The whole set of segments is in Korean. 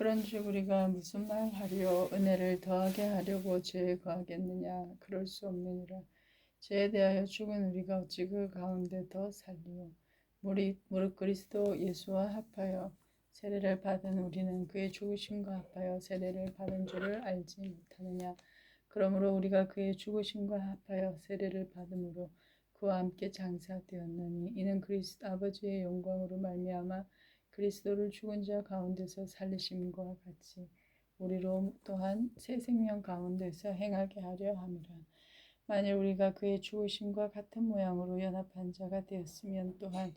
그런즉 우리가 무슨 말하리요? 은혜를 더하게 하려고 죄에 거하겠느냐? 그럴 수 없느니라. 죄에 대하여 죽은 우리가 어찌 그 가운데 더 살리요? 무릇 그리스도 예수와 합하여 세례를 받은 우리는 그의 죽으심과 합하여 세례를 받은 줄을 알지 못하느냐? 그러므로 우리가 그의 죽으심과 합하여 세례를 받음으로 그와 함께 장사되었느니 이는 그리스도 아버지의 영광으로 말미암아 그리스도를 죽은 자 가운데서 살리심과 같이 우리로 또한 새 생명 가운데서 행하게 하려 함이라. 만일 우리가 그의 죽으심과 같은 모양으로 연합한 자가 되었으면 또한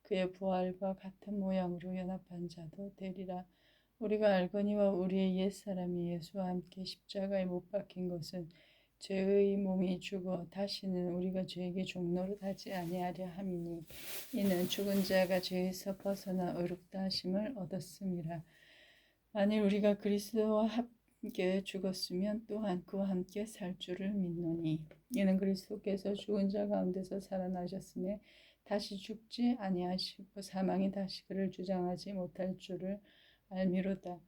그의 부활과 같은 모양으로 연합한 자도 되리라. 우리가 알거니와 우리의 옛사람이 예수와 함께 십자가에 못 박힌 것은 죄의 몸이 죽어 다시는 우리가 죄에게 종노릇하지 아니하려 함이니 이는 죽은 자가 죄에서 벗어나 의롭다 하심을 얻었음이라. 만일 우리가 그리스도와 함께 죽었으면 또한 그와 함께 살 줄을 믿노니 이는 그리스도께서 죽은 자 가운데서 살아나셨음에 다시 죽지 아니하시고 사망이 다시 그를 주장하지 못할 줄을 알미로다.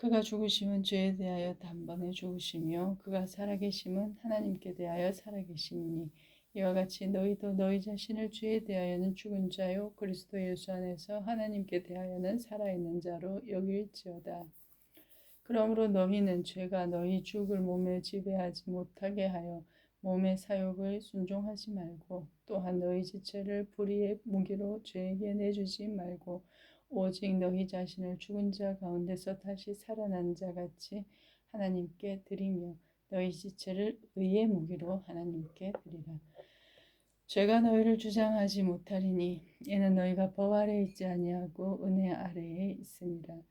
그가 죽으심은 죄에 대하여 단번에 죽으시며 그가 살아계심은 하나님께 대하여 살아계심이니 이와 같이 너희도 너희 자신을 죄에 대하여는 죽은 자요 그리스도 예수 안에서 하나님께 대하여는 살아있는 자로 여길지어다. 그러므로 너희는 죄가 너희 죽을 몸에 지배하지 못하게 하여 몸의 사욕을 순종하지 말고 또한 너희 지체를 불의의 무기로 죄에게 내주지 말고 오직 너희 자신을 죽은 자 가운데서 다시 살아난 자 같이 하나님께 드리며 너희 지체를 의의 무기로 하나님께 드리라. 죄가 너희를 주장하지 못하리니 이는 너희가 법 아래에 있지 아니하고 은혜 아래에 있음이라.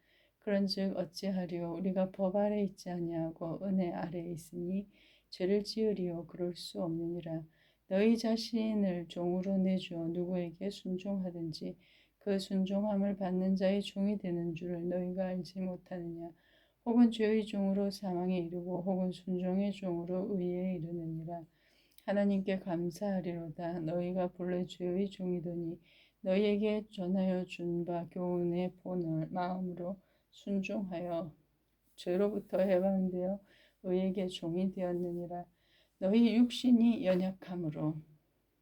그런즉 어찌하리요? 우리가 법 아래에 있지 아니하고 은혜 아래에 있으니 죄를 지으리요? 그럴 수 없느니라. 너희 자신을 종으로 내주어 누구에게 순종하든지 그 순종함을 받는 자의 종이 되는 줄을 너희가 알지 못하느냐? 혹은 죄의 종으로 사망에 이르고 혹은 순종의 종으로 의에 이르느니라. 하나님께 감사하리로다. 너희가 본래 죄의 종이더니 너희에게 전하여 준 바 교훈의 본을 마음으로 순종하여 죄로부터 해방되어 의에게 종이 되었느니라. 너희 육신이 연약함으로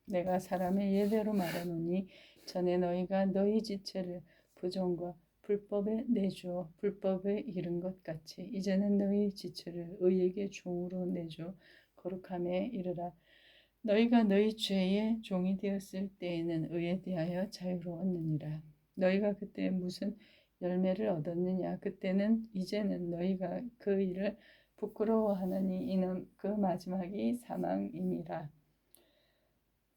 내가 사람의 예대로 말하노니 전에 너희가 너희 지체를 부정과 불법에 내주어 불법에 이른 것 같이 이제는 너희 지체를 의에게 종으로 내줘 거룩함에 이르라. 너희가 너희 죄의 종이 되었을 때에는 의에 대하여 자유로웠느니라. 너희가 그때 무슨 열매를 얻었느냐? 그때는 이제는 너희가 그 일을 부끄러워하느니 이는 그 마지막이 사망이니라.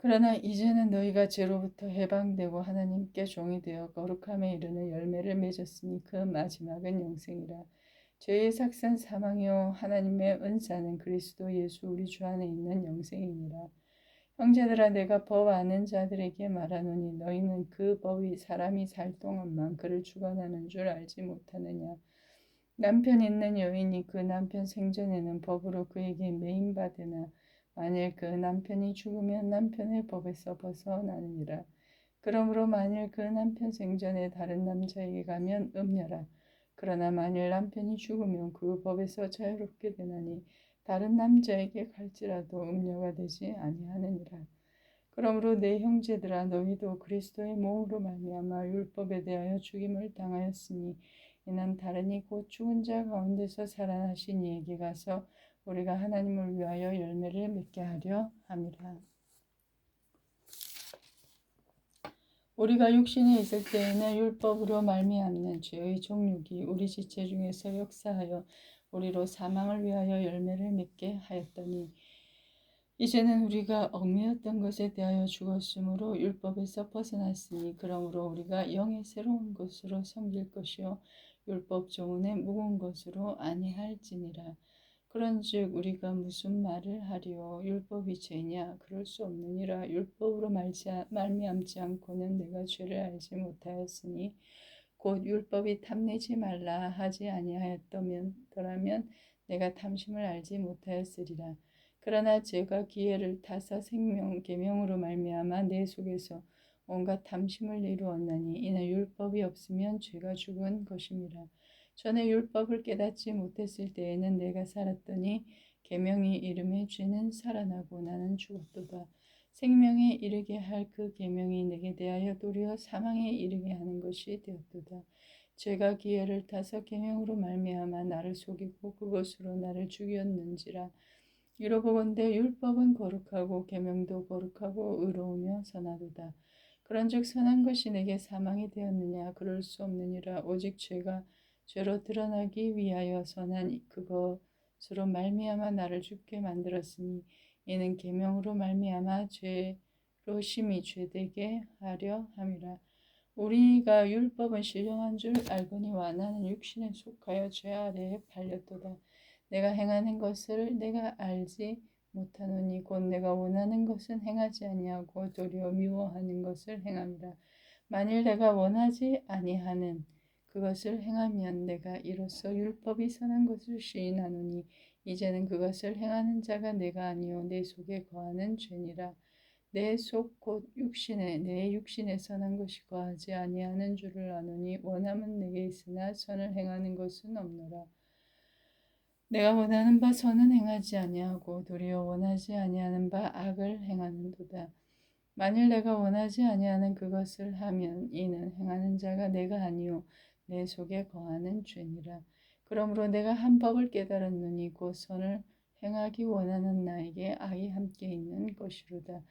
그러나 이제는 너희가 죄로부터 해방되고 하나님께 종이 되어 거룩함에 이르는 열매를 맺었으니 그 마지막은 영생이라. 죄의 삭은 사망이요 하나님의 은사는 그리스도 예수 우리 주 안에 있는 영생이니라. 형제들아 내가 법 아는 자들에게 말하노니 너희는 그 법이 사람이 살 동안만 그를 주관하는 줄 알지 못하느냐. 남편 있는 여인이 그 남편 생전에는 법으로 그에게 매인받으나 만일 그 남편이 죽으면 남편의 법에서 벗어나느니라. 그러므로 만일 그 남편 생전에 다른 남자에게 가면 음녀라. 그러나 만일 남편이 죽으면 그 법에서 자유롭게 되나니 다른 남자에게 갈지라도 음녀가 되지 아니하느니라. 그러므로 내 형제들아 너희도 그리스도의 몸으로 말미암아 율법에 대하여 죽임을 당하였으니 이는 다른이 곧 죽은 자 가운데서 살아나신 이에게 가서 우리가 하나님을 위하여 열매를 맺게 하려 함이라. 우리가 육신에 있을 때에는 율법으로 말미암는 죄의 정욕이 우리 지체 중에서 역사하여 우리로 사망을 위하여 열매를 맺게 하였더니 이제는 우리가 얽매였던 것에 대하여 죽었으므로 율법에서 벗어났으니 그러므로 우리가 영의 새로운 것으로 섬길 것이요 율법 정원의 묵은 것으로 아니할지니라. 그런즉 우리가 무슨 말을 하리요? 율법이 죄냐? 그럴 수 없느니라. 율법으로 말미암지 않고는 내가 죄를 알지 못하였으니 곧 율법이 탐내지 말라 하지 아니하였더라면 내가 탐심을 알지 못하였으리라. 그러나 죄가 기회를 타서 계명으로 말미암아 내 속에서 온갖 탐심을 이루었나니 이는 율법이 없으면 죄가 죽은 것임이라. 전에 율법을 깨닫지 못했을 때에는 내가 살았더니 계명이 이름에 죄는 살아나고 나는 죽었도다. 생명에 이르게 할 그 계명이 내게 대하여 도리어 사망에 이르게 하는 것이 되었도다. 죄가 기회를 타서 계명으로 말미암아 나를 속이고 그것으로 나를 죽였는지라. 이로보건대 율법은 거룩하고 계명도 거룩하고 의로우며 선하도다. 그런즉 선한 것이 내게 사망이 되었느냐? 그럴 수 없느니라. 오직 죄가 죄로 드러나기 위하여 선한 그것으로 말미암아 나를 죽게 만들었으니 이는 계명으로 말미암아 죄로 심히 죄되게 하려 함이라. 우리가 율법은 신령한 줄 알거니와 나는 육신에 속하여 죄 아래에 팔렸도다. 내가 행하는 것을 내가 알지 못하노니 곧 내가 원하는 것은 행하지 아니하고 도리어 미워하는 것을 행함이라. 만일 내가 원하지 아니하는 그것을 행하면 내가 이로써 율법이 선한 것을 시인하노니 이제는 그것을 행하는 자가 내가 아니요 내 속에 거하는 죄니라. 내 속 곧 육신에 내 육신에 선한 것이 거하지 아니하는 줄을 아노니 원함은 내게 있으나 선을 행하는 것은 없노라. 내가 원하는 바 선은 행하지 아니하고 도리어 원하지 아니하는 바 악을 행하는도다. 만일 내가 원하지 아니하는 그것을 하면 이는 행하는 자가 내가 아니요 내 속에 거하는 죄니라. 그러므로 내가 한 법을 깨달았노니 곧 선을 행하기 원하는 나에게 악이 함께 있는 것이로다.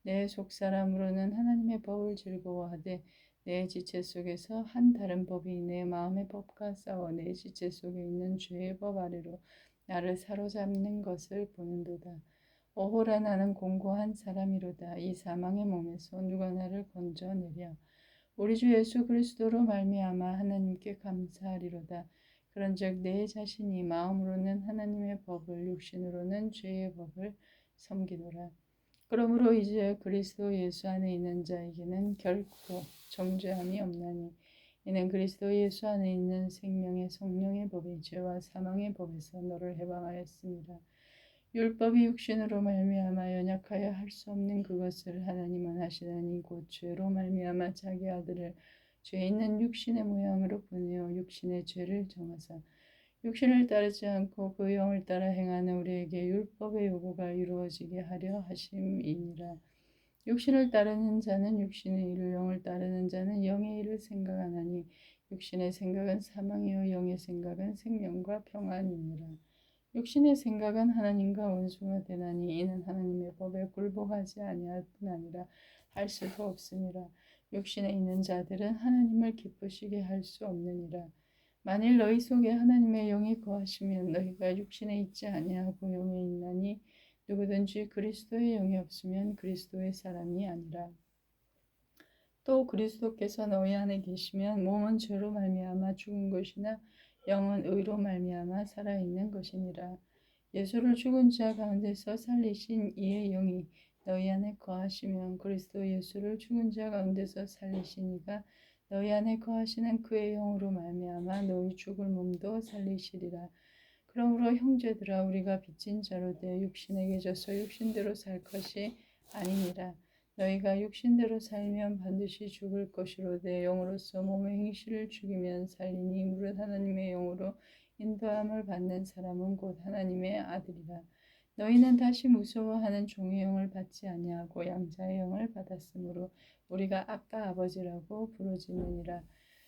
내 속사람으로는 하나님의 법을 즐거워하되 내 지체 속에서 한 다른 법이 내 마음의 법과 싸워 내 지체 속에 있는 죄의 법 아래로 나를 사로잡는 것을 보는도다. 오호라 나는 공고한 사람이로다. 이 사망의 몸에서 누가 나를 건져내랴. 우리 주 예수 그리스도로 말미암아 하나님께 감사하리로다. 그런즉 내 자신이 마음으로는 하나님의 법을 육신으로는 죄의 법을 섬기노라. 그러므로 이제 그리스도 예수 안에 있는 자에게는 결코 정죄함이 없나니 이는 그리스도 예수 안에 있는 생명의 성령의 법이 죄와 사망의 법에서 너를 해방하였습니다. 율법이 육신으로 말미암아 연약하여 할 수 없는 그것을 하나님은 하시다니 곧 죄로 말미암아 자기 아들을 죄 있는 육신의 모양으로 보내어 육신의 죄를 정하사 육신을 따르지 않고 그 영을 따라 행하는 우리에게 율법의 요구가 이루어지게 하려 하심이니라. 육신을 따르는 자는 육신의 일을, 영을 따르는 자는 영의 일을 생각하나니 육신의 생각은 사망이요 영의 생각은 생명과 평안이니라. 육신의 생각은 하나님과 원수가 되나니 이는 하나님의 법에 굴복하지 아니할 뿐 아니라 할 수도 없으니라. 육신에 있는 자들은 하나님을 기쁘시게 할 수 없느니라. 만일 너희 속에 하나님의 영이 거하시면 너희가 육신에 있지 아니하고 영에 있나니 누구든지 그리스도의 영이 없으면 그리스도의 사람이 아니라. 또 그리스도께서 너희 안에 계시면 몸은 죄로 말미암아 죽은 것이나 영은 의로 말미암아 살아있는 것이니라. 예수를 죽은 자 가운데서 살리신 이의 영이 너희 안에 거하시면 그리스도 예수를 죽은 자 가운데서 살리신 이가 너희 안에 거하시는 그의 영으로 말미암아 너희 죽을 몸도 살리시리라. 그러므로 형제들아 우리가 빚진 자로 되어 육신에게 져서 육신대로 살 것이 아니니라. 너희가 육신대로 살면 반드시 죽을 것이로되 영으로서 몸의 행실을 죽이면 살리니 무릇 하나님의 영으로 인도함을 받는 사람은 곧 하나님의 아들이라. 너희는 다시 무서워하는 종의 영을 받지 아니하고 양자의 영을 받았으므로 우리가 아빠 아버지라고 부르짖느니라.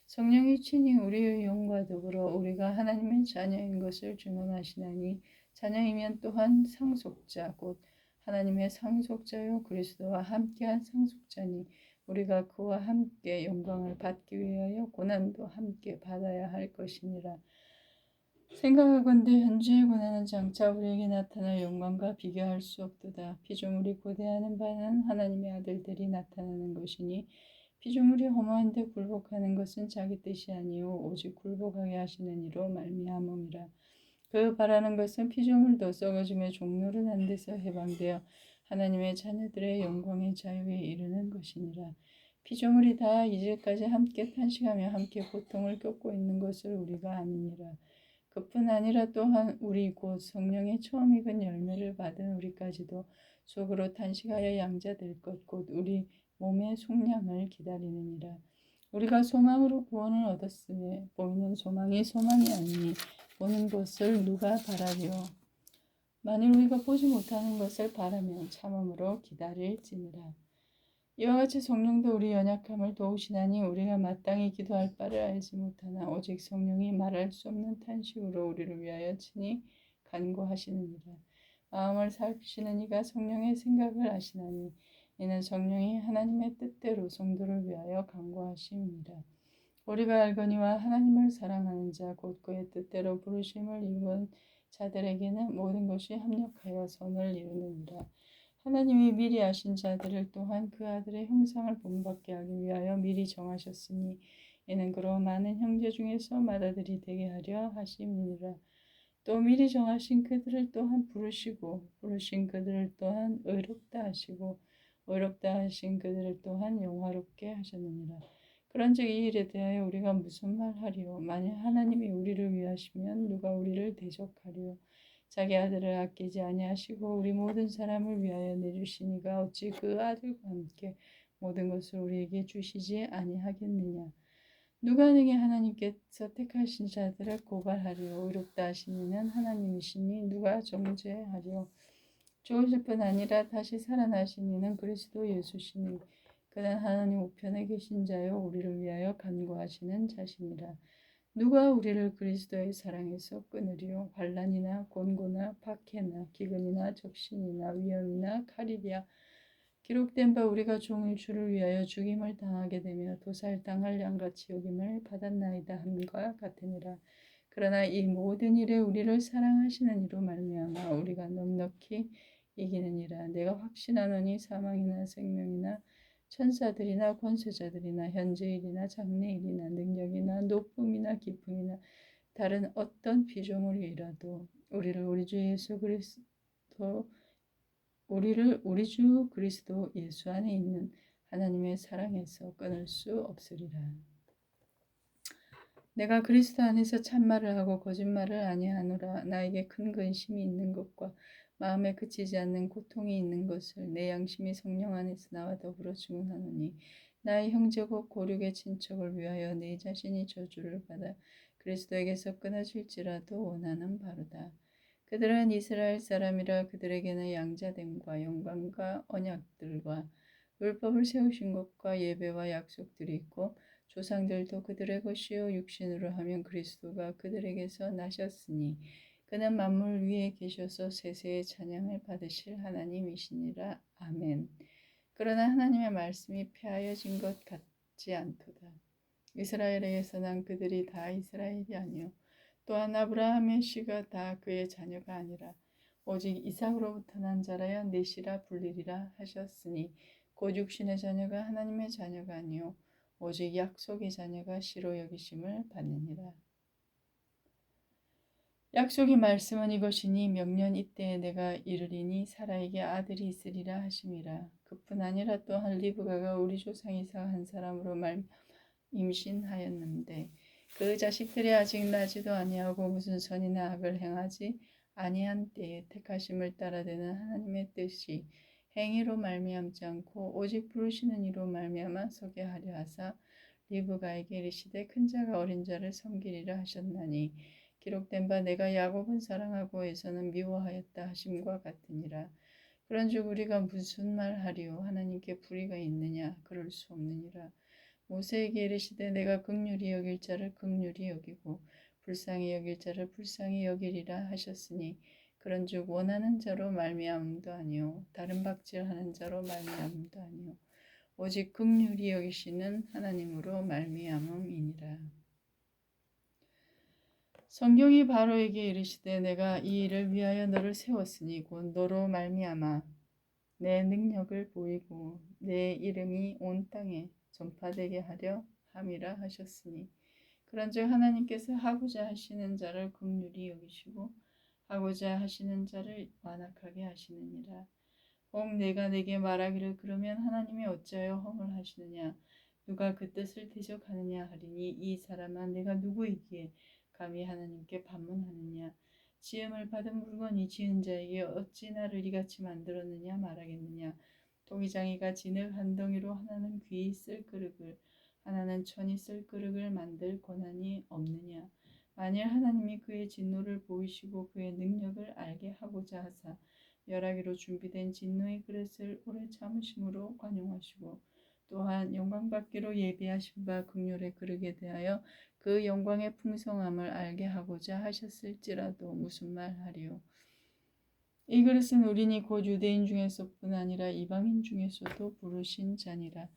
성령이 친히 우리의 영과 더불어 우리가 하나님의 자녀인 것을 증언하시나니 자녀이면 또한 상속자 곧 하나님의 상속자요 그리스도와 함께한 상속자니 우리가 그와 함께 영광을 받기 위하여 고난도 함께 받아야 할 것이니라. 생각하건대 현재의 고난은 장차 우리에게 나타날 영광과 비교할 수 없도다. 피조물이 고대하는 바는 하나님의 아들들이 나타나는 것이니 피조물이 허무한데 굴복하는 것은 자기 뜻이 아니요 오직 굴복하게 하시는 이로 말미암음이라. 그 바라는 것은 피조물도 썩어짐의 종로를 한 데서 해방되어 하나님의 자녀들의 영광의 자유에 이르는 것이니라. 피조물이 다 이제까지 함께 탄식하며 함께 고통을 겪고 있는 것을 우리가 아니니라. 그뿐 아니라 또한 우리 곧 성령의 처음 익은 열매를 받은 우리까지도 속으로 탄식하여 양자될 것 곧 우리 몸의 속량을 기다리느니라. 우리가 소망으로 구원을 얻었으니 보이는 소망이 소망이 아니니 보는 것을 누가 바라리요. 만일 우리가 보지 못하는 것을 바라면 참음으로 기다릴지니라. 이와 같이 성령도 우리 연약함을 도우시나니 우리가 마땅히 기도할 바를 알지 못하나 오직 성령이 말할 수 없는 탄식으로 우리를 위하여 친히 간구하시느니라. 마음을 살피시는 이가 성령의 생각을 아시나니 이는 성령이 하나님의 뜻대로 성도를 위하여 간구하심이니라. 우리가 알거니와 하나님을 사랑하는 자 곧 그의 뜻대로 부르심을 입은 자들에게는 모든 것이 합력하여 선을 이루느니라. 하나님이 미리 아신 자들을 또한 그 아들의 형상을 본받게 하기 위하여 미리 정하셨으니 이는 그로 많은 형제 중에서 맏아들이 되게 하려 하심이니라. 또 미리 정하신 그들을 또한 부르시고 부르신 그들을 또한 의롭다 하시고 의롭다 하신 그들을 또한 영화롭게 하셨느니라. 그런즉 이 일에 대하여 우리가 무슨 말하리요? 만일 하나님이 우리를 위하시면 누가 우리를 대적하리요? 자기 아들을 아끼지 아니하시고 우리 모든 사람을 위하여 내주시니가 어찌 그 아들과 함께 모든 것을 우리에게 주시지 아니하겠느냐? 누가 능히 하나님께서 택하신 자들을 고발하리요? 의롭다 하신 이는 하나님이시니 누가 정죄하리요? 죽으실 뿐 아니라 다시 살아나신 이는 그리스도 예수시니 그는 하나님 우편에 계신 자요 우리를 위하여 간구하시는 자시니라. 누가 우리를 그리스도의 사랑에서 끊으리요? 환난이나 곤고나 박해나 기근이나 적신이나 위험이나 칼이랴. 기록된 바 우리가 종일 주를 위하여 죽임을 당하게 되며 도살당할 양같이 여김을 받았나이다 함과 같으니라. 그러나 이 모든 일에 우리를 사랑하시는 이로 말미암아 우리가 넉넉히 이기느니라. 내가 확신하노니 사망이나 생명이나 천사들이나 권세자들이나 현재일이나 장래일이나 능력이나 높음이나 깊음이나 다른 어떤 피조물이라도 우리를 우리 주 그리스도 예수 안에 있는 하나님의 사랑에서 끊을 수 없으리라. 내가 그리스도 안에서 참말을 하고 거짓말을 아니하노라. 나에게 큰 근심이 있는 것과 마음에 그치지 않는 고통이 있는 것을 내 양심이 성령 안에서 나와 더불어 증언하노니 나의 형제고 고륙의 친척을 위하여 내 자신이 저주를 받아 그리스도에게서 끊어질지라도 원하는 바로다. 그들은 이스라엘 사람이라 그들에게는 양자됨과 영광과 언약들과 율법을 세우신 것과 예배와 약속들이 있고 조상들도 그들의 것이요 육신으로 하면 그리스도가 그들에게서 나셨으니 그는 만물 위에 계셔서 세세의 찬양을 받으실 하나님이시니라. 아멘. 그러나 하나님의 말씀이 폐하여진 것 같지 않도다. 이스라엘에게서 난 그들이 다 이스라엘이 아니요 또한 아브라함의 씨가 다 그의 자녀가 아니라 오직 이삭으로부터 난 자라야 내 씨라 불리리라 하셨으니 곧 육신의 자녀가 하나님의 자녀가 아니요 오직 약속의 자녀가 씨로 여기심을 받느니라. 약속의 말씀은 이것이니 명년 이때에 내가 이르리니 사라에게 아들이 있으리라 하심이라. 그뿐 아니라 또한 리브가가 우리 조상 이삭 한 사람으로 임신하였는데 그 자식들이 아직 나지도 아니하고 무슨 선이나 악을 행하지 아니한 때에 택하심을 따라되는 하나님의 뜻이 행위로 말미암지 않고 오직 부르시는 이로 말미암아 서게 하려 하사 리브가에게 이르시되 큰 자가 어린 자를 섬기리라 하셨나니 기록된 바 내가 야곱은 사랑하고 에서는 미워하였다 하심과 같으니라. 그런즉 우리가 무슨 말하리요? 하나님께 불의가 있느냐? 그럴 수 없느니라. 모세에게 이르시되 내가 긍휼히 여길 자를 긍휼히 여기고 불쌍히 여길 자를 불쌍히 여기리라 하셨으니 그런즉 원하는 자로 말미암음도 아니요 다른 박질하는 자로 말미암음도 아니요 오직 긍휼히 여기시는 하나님으로 말미암음이니라. 성경이 바로에게 이르시되 내가 이 일을 위하여 너를 세웠으니 곧 너로 말미암아 내 능력을 보이고 내 이름이 온 땅에 전파되게 하려 함이라 하셨으니 그런즉 하나님께서 하고자 하시는 자를 긍휼히 여기시고 하고자 하시는 자를 완악하게 하시느니라. 혹 내가 내게 말하기를 그러면 하나님이 어찌하여 허물 하시느냐 누가 그 뜻을 대적하느냐 하리니 이 사람아 내가 누구이기에 감히 하나님께 반문하느냐 지음을 받은 물건이 지은 자에게 어찌 나를 이같이 만들었느냐 말하겠느냐. 토기장이가 진흙 한 덩이로 하나는 귀히 쓸 그릇을 하나는 천이 쓸 그릇을 만들 권한이 없느냐. 만일 하나님이 그의 진노를 보이시고 그의 능력을 알게 하고자 하사 멸하기로 준비된 진노의 그릇을 오래 참으심으로 관용하시고 또한 영광받기로 예비하신 바 긍휼의 그릇에 대하여 그 영광의 풍성함을 알게 하고자 하셨을지라도 무슨 말하리요. 이 그릇은 우리니 곧 유대인 중에서뿐 아니라 이방인 중에서도 부르신 자니라.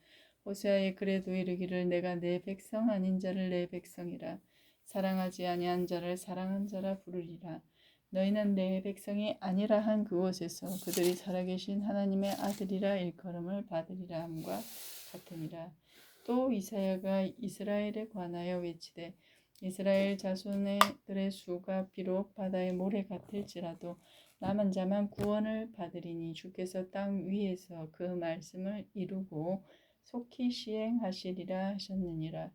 호세아의 글에도 이르기를 내가 내 백성 아닌 자를 내 백성이라 사랑하지 아니한 자를 사랑한 자라 부르리라. 너희는 내 백성이 아니라 한 그곳에서 그들이 살아계신 하나님의 아들이라 일컬음을 받으리라 함과 같으니라. 또 이사야가 이스라엘에 관하여 외치되 이스라엘 자손들의 수가 비록 바다의 모래 같을지라도 남은 자만 구원을 받으리니 주께서 땅 위에서 그 말씀을 이루고 속히 시행하시리라 하셨느니라.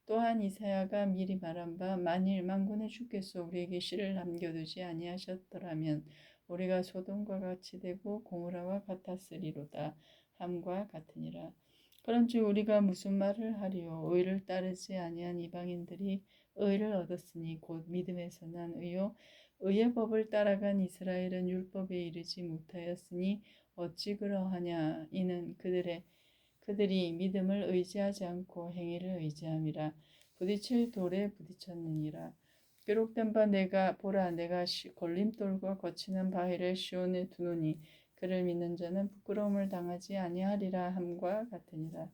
또한 이사야가 미리 말한 바 만일 만군의 주께서 우리에게 씨를 남겨두지 아니하셨더라면 우리가 소돔과 같이 되고 고모라와 같았으리로다 함과 같으니라. 그런즉 우리가 무슨 말을 하리요. 의를 따르지 아니한 이방인들이 의를 얻었으니 곧 믿음에서 난 의요 의의 법을 따라간 이스라엘은 율법에 이르지 못하였으니 어찌 그러하냐. 이는 그들이 믿음을 의지하지 않고 행위를 의지함이라. 부딪힐 돌에 부딪혔느니라. 기록된 바 내가 걸림돌과 거치는 바위를 시온에 두노니 그를 믿는 자는 부끄러움을 당하지 아니하리라 함과 같으니라.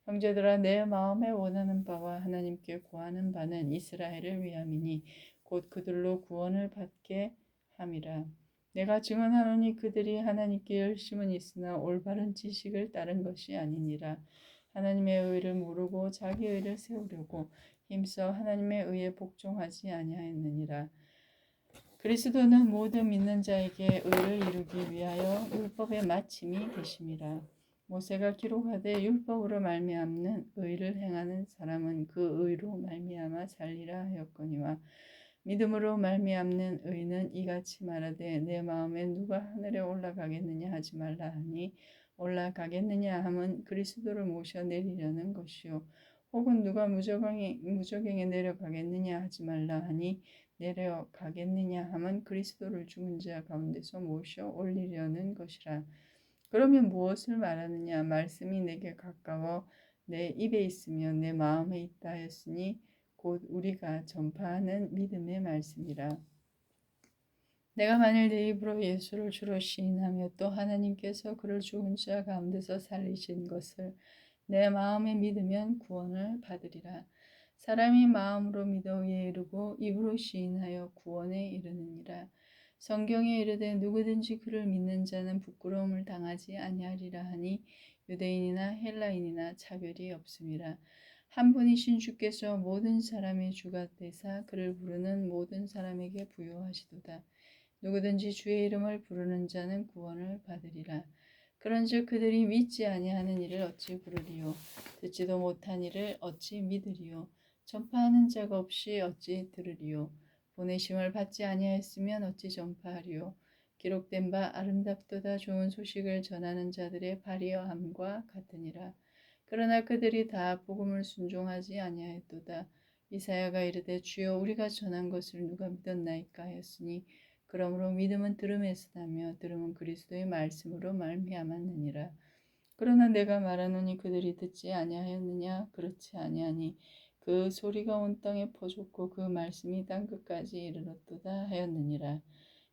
형제들아 내 마음에 원하는 바와 하나님께 구하는 바는 이스라엘을 위함이니 곧 그들로 구원을 받게 함이라. 내가 증언하노니 그들이 하나님께 열심은 있으나 올바른 지식을 따른 것이 아니니라. 하나님의 의를 모르고 자기 의를 세우려고 힘써 하나님의 의에 복종하지 아니하였느니라. 그리스도는 모든 믿는 자에게 의를 이루기 위하여 율법의 마침이 되심이라. 모세가 기록하되 율법으로 말미암는 의를 행하는 사람은 그 의로 말미암아 살리라 하였거니와 믿음으로 말미암는 의는 이같이 말하되 내 마음에 누가 하늘에 올라가겠느냐 하지 말라 하니 올라가겠느냐 함은 그리스도를 모셔 내리려는 것이요 혹은 누가 무저갱에 내려가겠느냐 하지 말라 하니 내려가겠느냐 함은 그리스도를 죽은 자 가운데서 모셔 올리려는 것이라. 그러면 무엇을 말하느냐. 말씀이 내게 가까워 내 입에 있으며 내 마음에 있다 하였으니 곧 우리가 전파하는 믿음의 말씀이라. 내가 만일 내 입으로 예수를 주로 시인하며 또 하나님께서 그를 죽은 자 가운데서 살리신 것을 내 마음에 믿으면 구원을 받으리라. 사람이 마음으로 믿어 의에 이르고 입으로 시인하여 구원에 이르느니라. 성경에 이르되 누구든지 그를 믿는 자는 부끄러움을 당하지 아니하리라 하니 유대인이나 헬라인이나 차별이 없음이라. 한 분이신 주께서 모든 사람의 주가 되사 그를 부르는 모든 사람에게 부요하시도다. 누구든지 주의 이름을 부르는 자는 구원을 받으리라. 그런즉 그들이 믿지 아니하는 일을 어찌 부르리요. 듣지도 못한 일을 어찌 믿으리요. 전파하는 자가 없이 어찌 들으리요. 보내심을 받지 아니하였으면 어찌 전파하리요. 기록된 바 아름답도다 좋은 소식을 전하는 자들의 발이여함과 같으니라. 그러나 그들이 다 복음을 순종하지 아니하였도다. 이사야가 이르되 주여 우리가 전한 것을 누가 믿었나이까 하였으니 그러므로 믿음은 들음에서 나며 들음은 그리스도의 말씀으로 말미암았느니라. 그러나 내가 말하노니 그들이 듣지 아니하였느냐. 그렇지 아니하니 그 소리가 온 땅에 퍼졌고 그 말씀이 땅 끝까지 이르렀도다 하였느니라.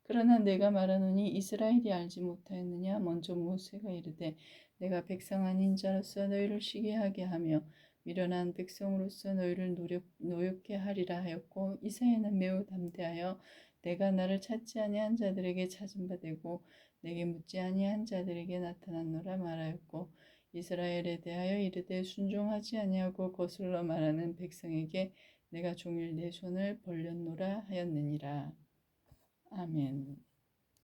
그러나 내가 말하노니 이스라엘이 알지 못하였느냐. 먼저 모세가 이르되 내가 백성 아닌 자로서 너희를 시기하게 하며 미련한 백성으로서 너희를 노엽게 하리라 하였고 이사야는 매우 담대하여 내가 나를 찾지 아니한 자들에게 찾은 바 되고 내게 묻지 아니한 자들에게 나타났노라 말하였고 이스라엘에 대하여 이르되 순종하지 아니하고 거슬러 말하는 백성에게 내가 종일 내 손을 벌렸노라 하였느니라. 아멘.